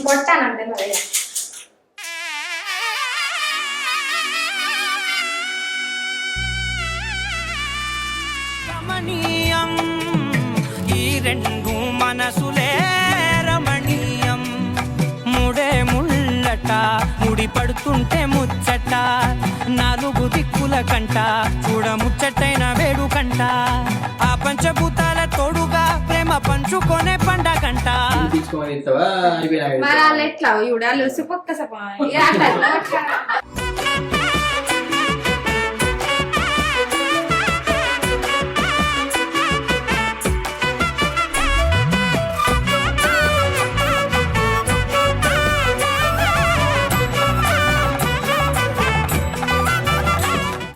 కొట్టానంటే మరి రమణీయం ఈ రెండు మనసులే రమణీయం ముడే ముళ్ళట ముడి పడుతుంటే ముచ్చట నాలుగు దిక్కుల కంట చూడ ముచ్చటైన వేడు కంట ఆ పంచభూతాల తోడుగా ప్రేమ పంచుకొనే పండగంట మరి వాళ్ళు ఎట్లా ఇవిడ లొసి పొక్క సప